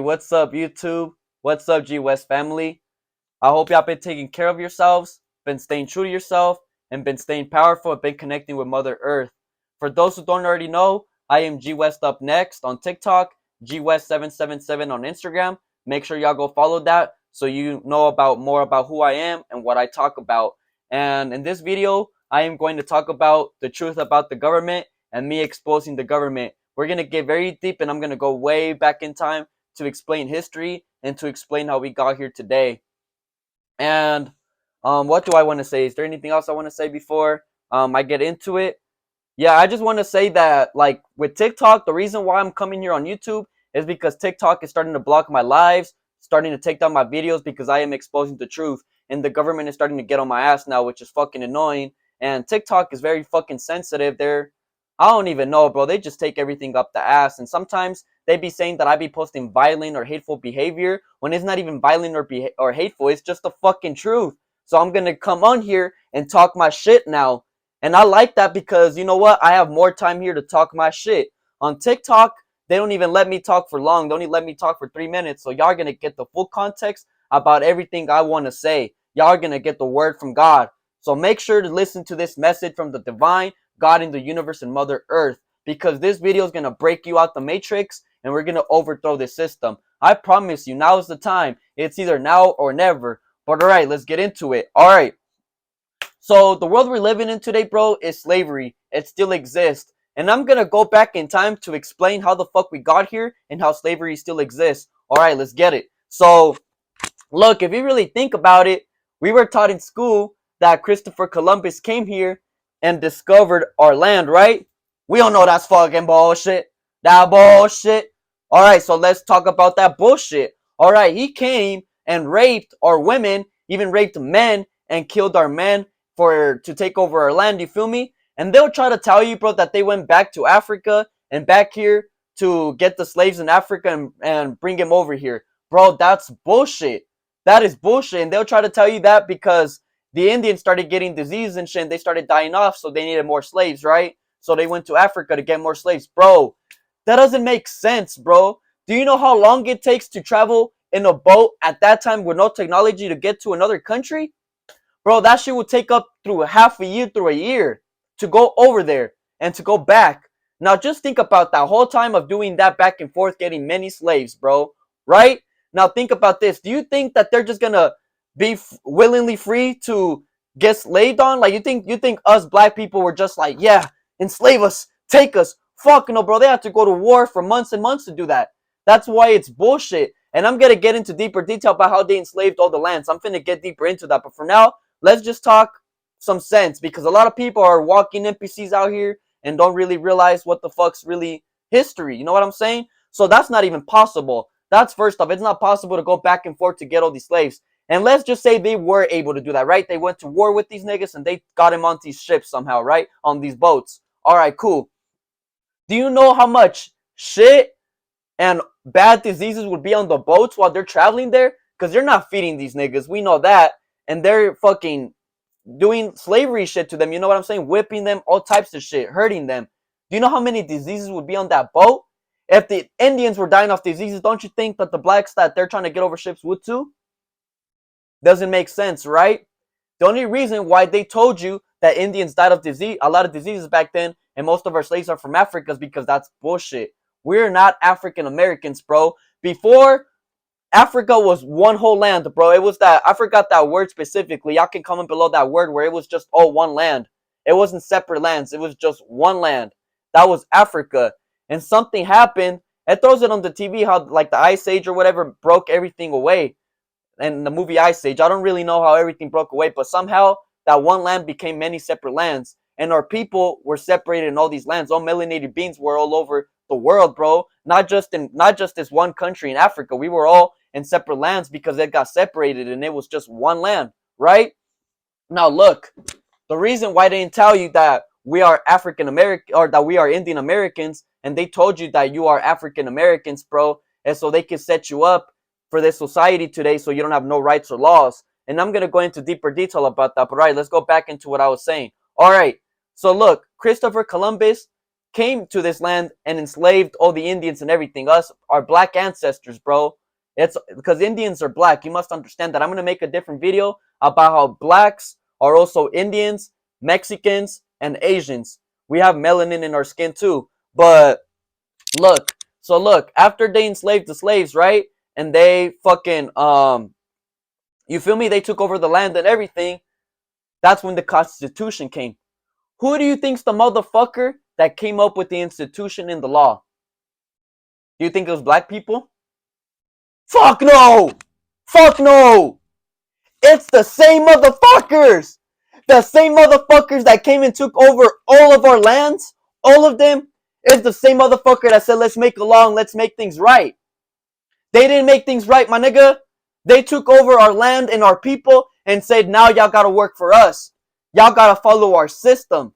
What's up, YouTube? What's up, G West family? I hope y'all been taking care of yourselves, been staying true to yourself, and been staying powerful and been connecting with Mother Earth. For those who don't already know, I am G West Up Next on TikTok, G West 777 on Instagram. Make sure y'all go follow that so you know about more about who I am and what I talk about. And in this video, I am going to talk about the truth about the government and me exposing the government. We're going to get very deep and I'm going to go way back in time to explain history and to explain how we got here today. And what do I want to say? Is there anything else I want to say before I get into it? Yeah, I just want to say that, like, with TikTok, the reason why I'm coming here on YouTube is because TikTok is starting to block my lives, starting to take down my videos because I am exposing the truth. And the government is starting to get on my ass now, which is fucking annoying. And TikTok is very fucking sensitive. I don't even know, bro. They just take everything up the ass. And sometimes they be saying that I be posting violent or hateful behavior when it's not even violent or hateful. It's just the fucking truth. So I'm going to come on here and talk my shit now. And I like that because, you know what? I have more time here to talk my shit. On TikTok, they don't even let me talk for long. They only let me talk for 3 minutes. So y'all are going to get the full context about everything I want to say. Y'all are going to get the word from God. So make sure to listen to this message from the divine God in the universe and Mother Earth, because this video is going to break you out the matrix and we're going to overthrow this system. I promise you, now is the time. It's either now or never. But all right, let's get into it. All right. So the world we're living in today, bro, is slavery. It still exists. And I'm going to go back in time to explain how the fuck we got here and how slavery still exists. All right, let's get it. So, look, if you really think about it, we were taught in school that Christopher Columbus came here and discovered our land, right? We all know that's fucking bullshit. That bullshit. All right, so let's talk about that bullshit. All right, he came and raped our women, even raped men and killed our men to take over our land, you feel me? And they'll try to tell you, bro, that they went back to Africa and back here to get the slaves in Africa and bring them over here. Bro, that's bullshit. That is bullshit. And they'll try to tell you that because the Indians started getting disease and shit and they started dying off, so they needed more slaves, right? So they went to Africa to get more slaves. Bro, that doesn't make sense, bro. Do you know how long it takes to travel in a boat at that time with no technology to get to another country? Bro, that shit would take up through half a year through a year to go over there and to go back. Now just think about that whole time of doing that back and forth, getting many slaves, bro. Right? Now think about this. Do you think that they're just gonna be willingly free to get slaved on? Like, you think us black people were just like, yeah, enslave us, take us? Fuck no, bro. They had to go to war for months and months to do that. That's why it's bullshit. And I'm gonna get into deeper detail about how they enslaved all the lands. I'm finna get deeper into that. But for now, let's just talk some sense, because a lot of people are walking NPCs out here and don't really realize what the fuck's really history. You know what I'm saying? So that's not even possible. That's first off. It's not possible to go back and forth to get all these slaves. And let's just say they were able to do that, right? They went to war with these niggas and they got him on these ships somehow, right? On these boats. All right, cool. Do you know how much shit and bad diseases would be on the boats while they're traveling there? Because they're not feeding these niggas. We know that. And they're fucking doing slavery shit to them. You know what I'm saying? Whipping them, all types of shit, hurting them. Do you know how many diseases would be on that boat? If the Indians were dying of diseases, don't you think that the blacks that they're trying to get over ships would too? Doesn't make sense, right? The only reason why they told you that Indians died of disease, a lot of diseases back then, and most of our slaves are from Africa, is because that's bullshit. We're not African Americans, bro. Before, Africa was one whole land, bro. It was that, I forgot that word specifically. Y'all can comment below that word where it was just all one land. It wasn't separate lands. It was just one land. That was Africa. And something happened. It throws it on the TV how, like, the Ice Age or whatever broke everything away. And the movie Ice Age, I don't really know how everything broke away, but somehow that one land became many separate lands. And our people were separated in all these lands. All melanated beings were all over the world, bro. Not just this one country in Africa. We were all in separate lands because it got separated and it was just one land, right? Now look, the reason why they didn't tell you that we are African American or that we are Indian Americans and they told you that you are African Americans, bro, is so they can set you up for this society today so you don't have no rights or laws. And I'm going to go into deeper detail about that. But all right, let's go back into what I was saying. All right, so look, Christopher Columbus, came to this land and enslaved all the Indians and everything. Us, our black ancestors, bro. It's because Indians are black. You must understand that. I'm gonna make a different video about how blacks are also Indians, Mexicans, and Asians. We have melanin in our skin too. But look, so look, after they enslaved the slaves, right? And they fucking you feel me? They took over the land and everything. That's when the Constitution came. Who do you think's the motherfucker that came up with the institution and the law? Do you think it was black people? Fuck no! Fuck no! It's the same motherfuckers! The same motherfuckers that came and took over all of our lands, all of them, is the same motherfucker that said, let's make a law and let's make things right. They didn't make things right, my nigga. They took over our land and our people and said, now y'all gotta work for us. Y'all gotta follow our system.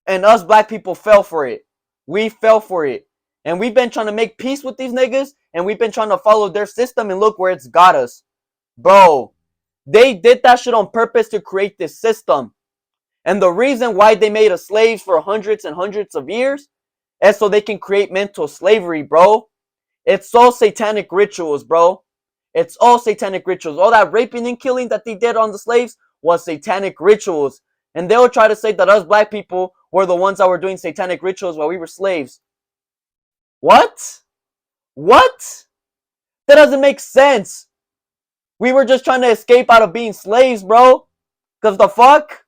And us black people fell for it. We fell for it. And we've been trying to make peace with these niggas, and we've been trying to follow their system, and look where it's got us. Bro, they did that shit on purpose to create this system. And the reason why they made us slaves for hundreds and hundreds of years is so they can create mental slavery, bro. It's all satanic rituals, bro. It's all satanic rituals. All that raping and killing that they did on the slaves was satanic rituals. And they'll try to say that us black people were the ones that were doing satanic rituals while we were slaves. What? What? That doesn't make sense. We were just trying to escape out of being slaves, bro. Cause the fuck?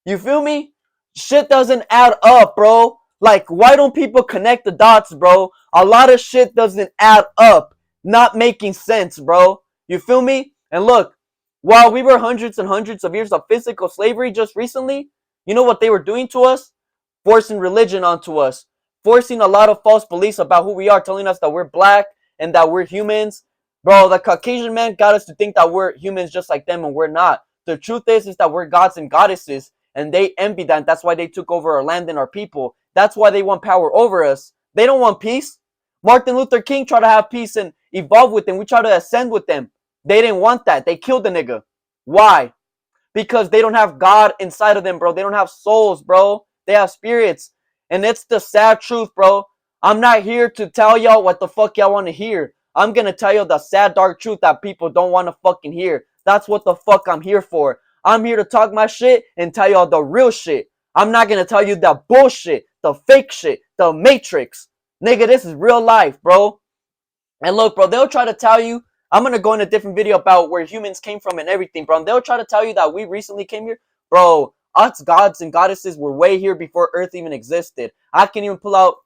You feel me? Shit doesn't add up, bro. Like, why don't people connect the dots, bro? A lot of shit doesn't add up. Not making sense, bro. You feel me? And look, while we were hundreds and hundreds of years of physical slavery just recently, you know what they were doing to us? Forcing religion onto us. Forcing a lot of false beliefs about who we are, telling us that we're black and that we're humans. Bro, the Caucasian man got us to think that we're humans just like them, and we're not. The truth is that we're gods and goddesses, and they envy that. That's why they took over our land and our people. That's why they want power over us. They don't want peace. Martin Luther King tried to have peace and evolve with them. We tried to ascend with them. They didn't want that. They killed the nigga. Why? Because they don't have God inside of them, bro. They don't have souls, bro. They have spirits. And it's the sad truth, bro. I'm not here to tell y'all what the fuck y'all want to hear. I'm going to tell you the sad, dark truth that people don't want to fucking hear. That's what the fuck I'm here for. I'm here to talk my shit and tell y'all the real shit. I'm not going to tell you the bullshit, the fake shit, the matrix. Nigga, this is real life, bro. And look, bro, they'll try to tell you, I'm going to go in a different video about where humans came from and everything, bro. And they'll try to tell you that we recently came here. Bro, us gods and goddesses were way here before Earth even existed. I can even pull out,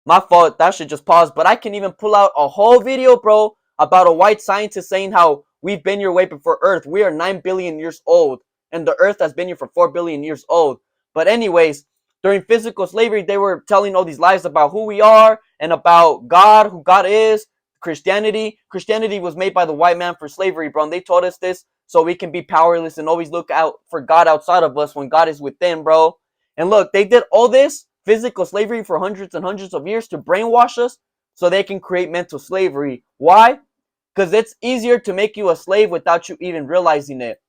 my fault, that should just pause, but I can even pull out a whole video, bro, about a white scientist saying how we've been here way before Earth. We are 9 billion years old, and the Earth has been here for 4 billion years old. But anyways, during physical slavery, they were telling all these lies about who we are and about God, who God is, Christianity. Christianity was made by the white man for slavery, bro, and they taught us this so we can be powerless and always look out for God outside of us when God is within, bro. And look, they did all this physical slavery for hundreds and hundreds of years to brainwash us so they can create mental slavery. Why? Because it's easier to make you a slave without you even realizing it.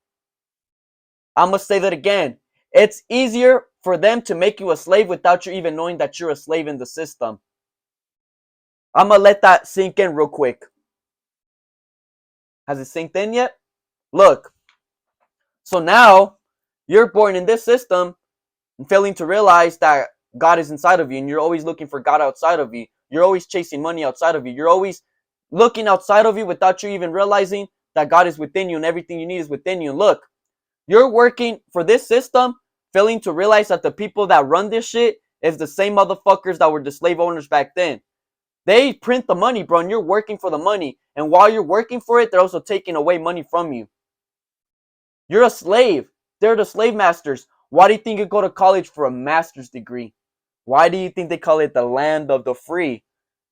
I'm going to say that again. It's easier for them to make you a slave without you even knowing that you're a slave in the system. I'm going to let that sink in real quick. Has it sinked in yet? Look. So now, you're born in this system and failing to realize that God is inside of you, and you're always looking for God outside of you. You're always chasing money outside of you. You're always looking outside of you without you even realizing that God is within you and everything you need is within you. And look, you're working for this system, failing to realize that the people that run this shit is the same motherfuckers that were the slave owners back then. They print the money, bro, and you're working for the money. And while you're working for it, they're also taking away money from you. You're a slave. They're the slave masters. Why do you think you go to college for a master's degree? Why do you think they call it the land of the free?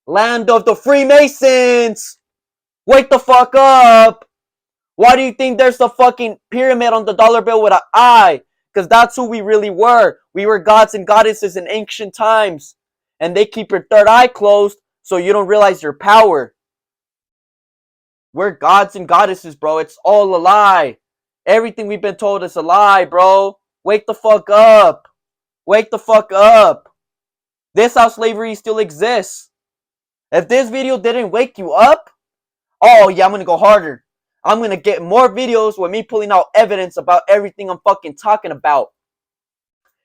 Land of the Freemasons! Wake the fuck up! Why do you think there's a fucking pyramid on the dollar bill with an eye? Because that's who we really were. We were gods and goddesses in ancient times. And they keep your third eye closed so you don't realize your power. We're gods and goddesses, bro. It's all a lie. Everything we've been told is a lie, bro. Wake the fuck up. Wake the fuck up. This how slavery still exists. If this video didn't wake you up, oh yeah, I'm gonna go harder. I'm gonna get more videos with me pulling out evidence about everything I'm fucking talking about.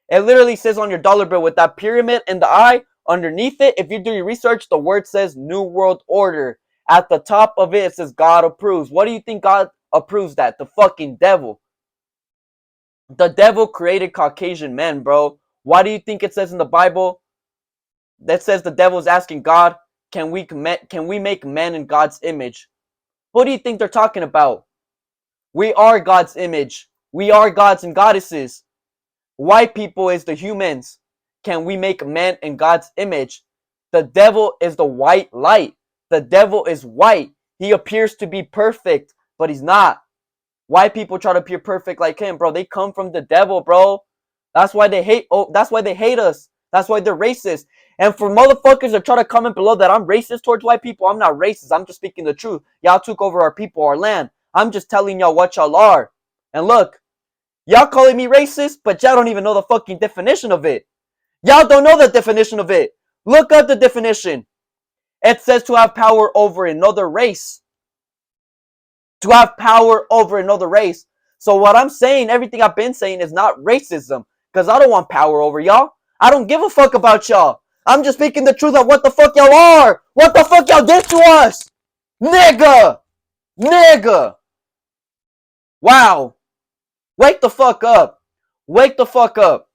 It literally says on your dollar bill with that pyramid and the eye underneath it. If you do your research, the word says New World Order. At the top of it, it says God approves. What do you think God approves that? The fucking devil. The devil created Caucasian men, bro. Why do you think it says in the Bible that says the devil is asking God, can we make men in God's image? Who do you think they're talking about? We are God's image. We are gods and goddesses. White people is the humans. Can we make men in God's image? The devil is the white light. The devil is white. He appears to be perfect, but he's not. White people try to appear perfect like him, bro. They come from the devil, bro. That's why they hate. Oh, that's why they hate us. That's why they're racist. And for motherfuckers that try to comment below that I'm racist towards white people, I'm not racist. I'm just speaking the truth. Y'all took over our people, our land. I'm just telling y'all what y'all are. And look, y'all calling me racist, but y'all don't even know the fucking definition of it. Y'all don't know the definition of it. Look up the definition. It says to have power over another race. To have power over another race. So what I'm saying, everything I've been saying is not racism. Because I don't want power over y'all. I don't give a fuck about y'all. I'm just speaking the truth of what the fuck y'all are. What the fuck y'all did to us. Nigga. Nigga. Wow. Wake the fuck up. Wake the fuck up.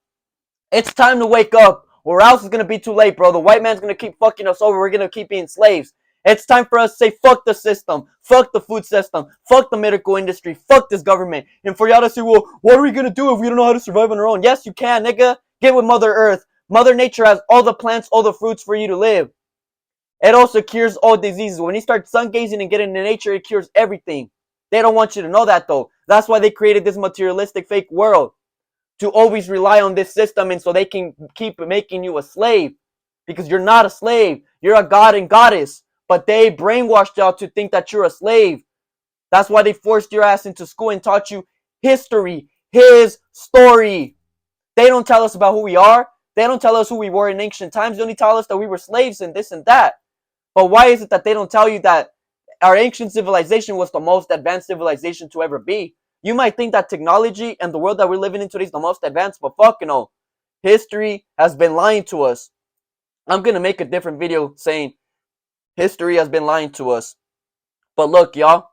It's time to wake up, or else it's gonna be too late, bro. The white man's gonna keep fucking us over. We're gonna keep being slaves. It's time for us to say fuck the system, fuck the food system, fuck the medical industry, fuck this government. And for y'all to say, well, what are we gonna do if we don't know how to survive on our own? Yes, you can, nigga. Get with Mother Earth. Mother Nature has all the plants, all the fruits for you to live. It also cures all diseases. When you start sun gazing and get into nature, it cures everything. They don't want you to know that, though. That's why they created this materialistic fake world. To always rely on this system, and so they can keep making you a slave. Because you're not a slave. You're a god and goddess. But they brainwashed y'all to think that you're a slave. That's why they forced your ass into school and taught you history. His story. They don't tell us about who we are. They don't tell us who we were in ancient times. They only tell us that we were slaves and this and that. But why is it that they don't tell you that our ancient civilization was the most advanced civilization to ever be? You might think that technology and the world that we're living in today is the most advanced, but fuck no. History has been lying to us. I'm going to make a different video saying history has been lying to us. But look, y'all.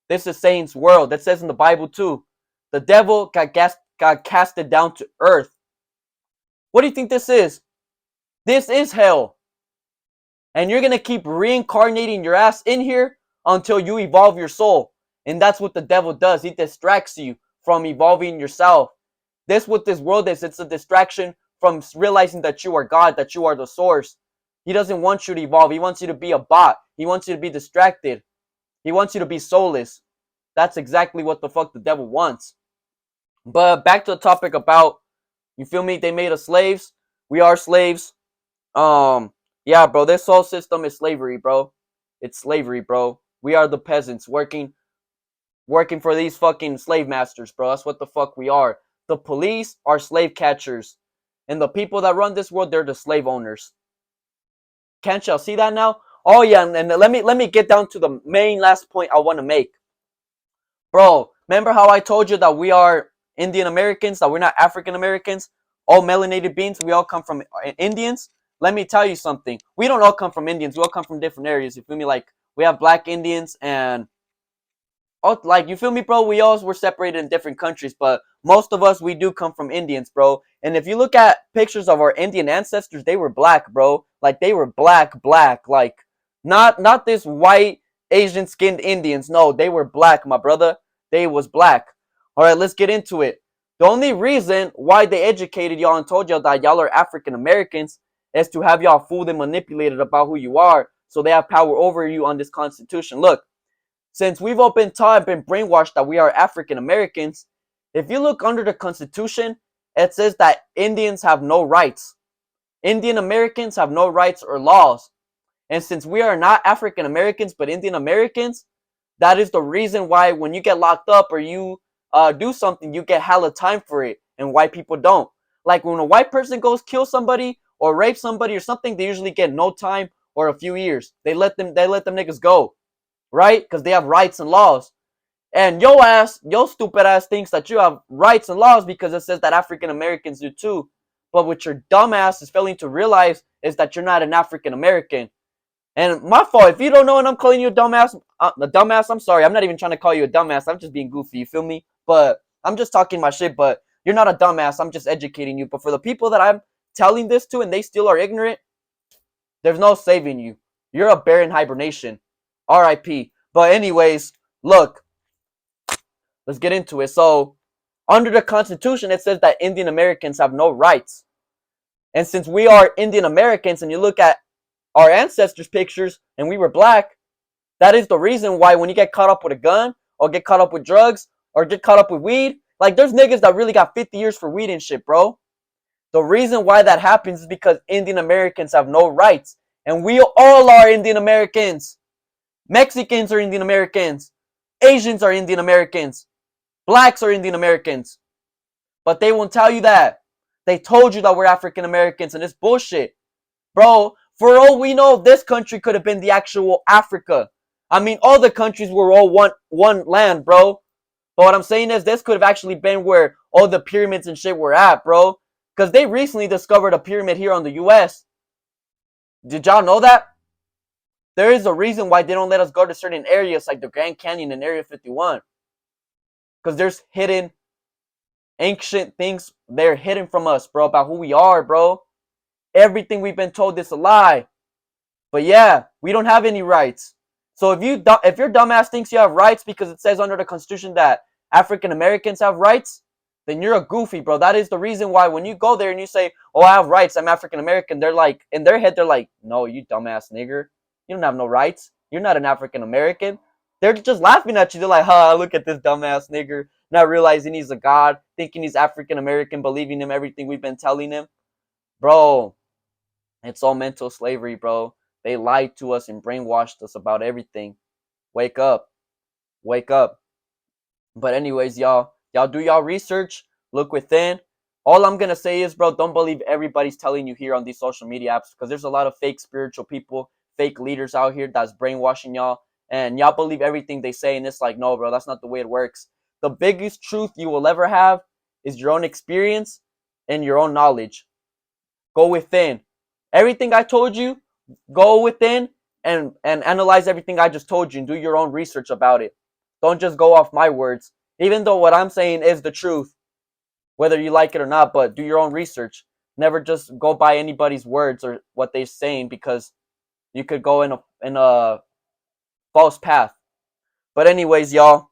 This is Satan's world. That says in the Bible too. The devil got casted down to earth. What do you think this is? This is hell. And you're going to keep reincarnating your ass in here until you evolve your soul. And that's what the devil does. He distracts you from evolving yourself. This what this world is. It's a distraction from realizing that you are God, that you are the source. He doesn't want you to evolve. He wants you to be a bot. He wants you to be distracted. He wants you to be soulless. That's exactly what the fuck the devil wants. But back to the topic about, you feel me, they made us slaves. We are slaves. Yeah, bro, this whole system is slavery, bro. It's slavery, bro. We are the peasants working for these fucking slave masters, bro. That's what the fuck we are. The police are slave catchers. And the people that run this world, they're the slave owners. Can't y'all see that now? Oh yeah, and let me get down to the main last point I want to make. Bro, remember how I told you that we are Indian Americans, that we're not African Americans? All melanated beings, we all come from Indians? Let me tell you something. We don't all come from Indians. We all come from different areas. You feel me? Like, we have black Indians and... oh, like, you feel me, bro? We all were separated in different countries, but most of us, we do come from Indians, bro. And if you look at pictures of our Indian ancestors, they were black, bro. Like, they were black. Like, not this white, Asian-skinned Indians. No, they were black, my brother. They was black. All right, let's get into it. The only reason why they educated y'all and told y'all that y'all are African Americans is to have y'all fooled and manipulated about who you are, so they have power over you on this Constitution. Look, since we've all been taught and been brainwashed that we are African Americans, if you look under the Constitution, it says that Indians have no rights. Indian Americans have no rights or laws. And since we are not African Americans but Indian Americans, that is the reason why when you get locked up or you do something, you get hella time for it, and white people don't. Like when a white person goes kill somebody or rape somebody or something, they usually get no time or a few years. They let them niggas go, right? Because they have rights and laws. And yo stupid ass thinks that you have rights and laws because it says that African Americans do too. But what your dumb ass is failing to realize is that you're not an African American. And my fault, if you don't know and I'm calling you a dumbass, I'm sorry. I'm not even trying to call you a dumbass. I'm just being goofy, you feel me? But I'm just talking my shit, but you're not a dumbass. I'm just educating you. But for the people that I'm telling this to and they still are ignorant, there's no saving you. You're a bear in hibernation. RIP. But anyways, look, let's get into it. So, under the Constitution, it says that Indian Americans have no rights. And since we are Indian Americans and you look at our ancestors' pictures and we were black, that is the reason why when you get caught up with a gun or get caught up with drugs or get caught up with weed, like there's niggas that really got 50 years for weed and shit, bro. The reason why that happens is because Indian Americans have no rights. And we all are Indian Americans. Mexicans are Indian Americans. Asians are Indian Americans. Blacks are Indian Americans. But they won't tell you that. They told you that we're African Americans and it's bullshit. Bro, for all we know, this country could have been the actual Africa. I mean, all the countries were all one land, bro. But what I'm saying is this could have actually been where all the pyramids and shit were at, bro. Because they recently discovered a pyramid here on the U.S. Did y'all know that? There is a reason why they don't let us go to certain areas like the Grand Canyon and Area 51. Because there's hidden, ancient things. They're hidden from us, bro, about who we are, bro. Everything we've been told is a lie. But yeah, we don't have any rights. So if your dumbass thinks you have rights because it says under the Constitution that African Americans have rights, then you're a goofy, bro. That is the reason why when you go there and you say, "Oh, I have rights. I'm African American," they're like, in their head, they're like, "No, you dumbass nigger. You don't have no rights. You're not an African American." They're just laughing at you. They're like, "Ha, look at this dumbass nigger," not realizing he's a god, thinking he's African American, believing him everything we've been telling him, bro. It's all mental slavery, bro. They lied to us and brainwashed us about everything. Wake up. Wake up. But anyways, y'all do y'all research. Look within. All I'm going to say is, bro, don't believe everybody's telling you here on these social media apps because there's a lot of fake spiritual people, fake leaders out here that's brainwashing y'all. And y'all believe everything they say. And it's like, no, bro, that's not the way it works. The biggest truth you will ever have is your own experience and your own knowledge. Go within. Everything I told you, go within and analyze everything I just told you and do your own research about it. Don't just go off my words. Even though what I'm saying is the truth, whether you like it or not, but do your own research. Never just go by anybody's words or what they're saying because you could go in a false path. But anyways, y'all,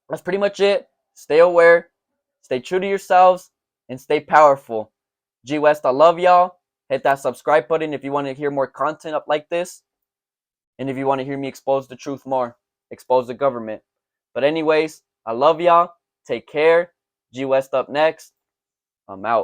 that's pretty much it. Stay aware, stay true to yourselves, and stay powerful. G West, I love y'all. Hit that subscribe button if you want to hear more content up like this. And if you want to hear me expose the truth more, expose the government. But anyways, I love y'all. Take care. G West up next. I'm out.